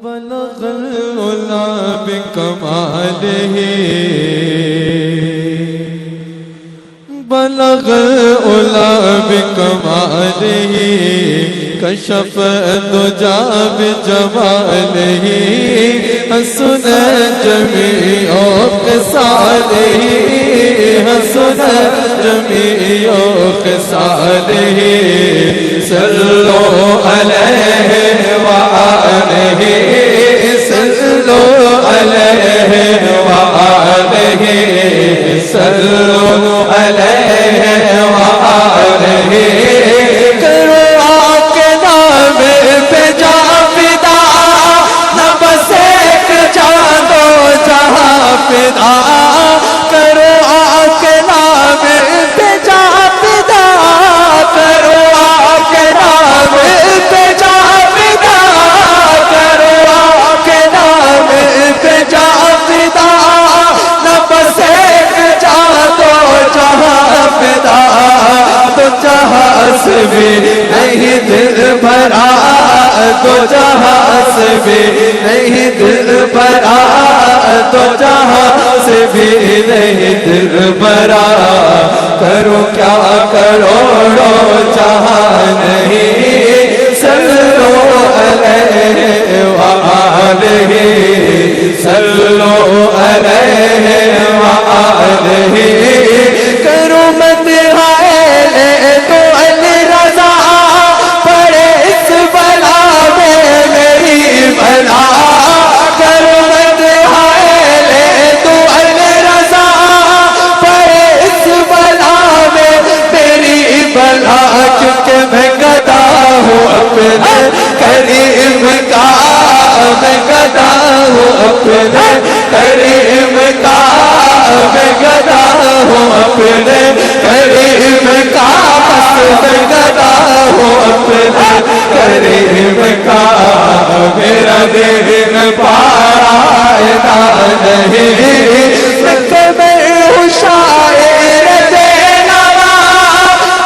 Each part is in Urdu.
بلغ العلا بکمالہ بلغ العلا بکمالہ کشف الدجی بجمالہ حسن جمیع خصالہ حسن جمیع خصالہ صلوا علیہ وآلہ صلوا علیہ وآلہ صلوا علیہ وآلہ کرو آپ کے نام پہ جا فدا نہ بس ایک جان دو جہاں فدا کرو آپ کے نام پہ جا فدا کرو آپ کے نام پہ جا فدا کرو آپ کے نام پہ جا فدا نہ بس ایک جان دو جہاں فدا تو جہاں سے بھی نہیں دل بھرا تو جہاں سے بھی نہیں دل بھرا تو جہاں سے بھی نہیں دل بھرا کرو کیا کروڑوں جہاں نہیں صلوا علیہ وآلہ صلوا علیہ وآلہ کرو مت ہائے تو علی رضا پڑے اس بلا میں میری بلا کرو مت ہائے تو علی رضا پڑے اس بلا میں میری بلا کیونکہ میں گدا ہوں اپنے کریم کا میں گدا ہوں اپنے کریم کا میں گدا ہوں اپنے کریم کا میں گدا ہوں اپنے کریم کا میرا دین پائیدہ نہیں میں ہوں شاعر دینوا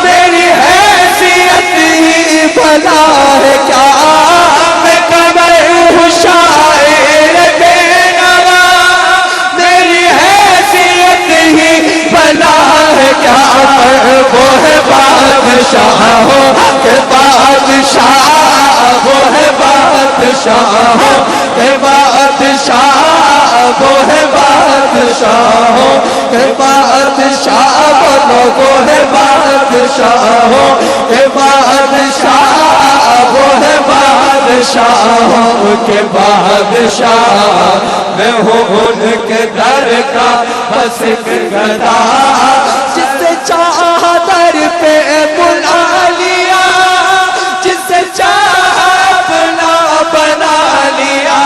میری حیثیت ہی بھلا ہے کیا میں قبر ہوں شاعر دینوا میری حیثیت ہی بھلا ہے کیا وہ ہے بادشاہ کے بادشاہ وہ ہے بادشاہ کے بادشاہ وہ ہے بادشاہ کے بادشاہ بولو وہ ہے بادشاہ کے بادشاہ وہ ہے بادشاہ کے بادشاہ میں ہوں ان کے در کا بس ایک گدا جسے چاہا در پہ بلا لیا جسے چاہا اپنا بنا لیا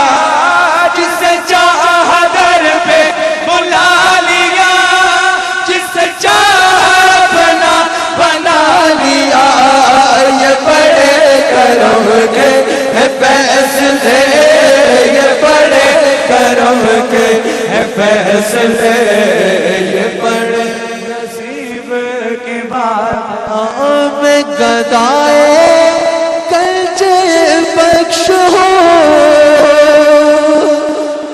جسے چاہا در پہ بلا لیا جسے چاہا اپنا بنا لیا یہ بڑے کرم کے فیصلے یہ بڑے کرم کے فیصلے یہ بڑے نصیب کی بات میں گدائے کنج بخش ہوں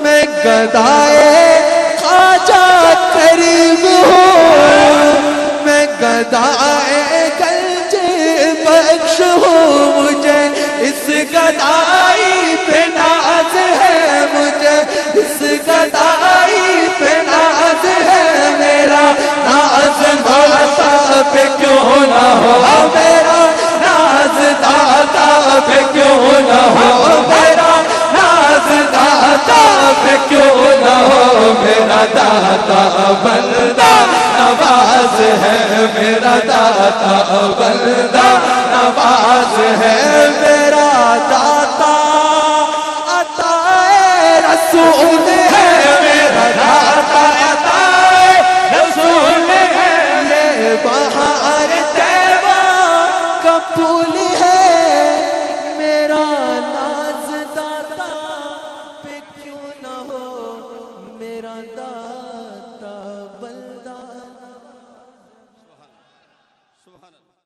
میں گدائے خواجہ کریم ہوں میں گدائے کنج بخش ہوں مجھے اس گدائی پہ ناز ہے مجھے اس گدائی پہ ناز ہے میرا ناز داتا پہ کیوں نہ ہو میرا ناز داتا پہ کیوں نہ ہو میرا ناز داتا پہ کیوں نہ ہو میرا داتا بندہ نواز ہے میرا داتا بندہ نواز ہے میرا داتا عطائے رسول ہے میرا داتا عطائے رسول ہے یہ بہار طیبہ کا پھول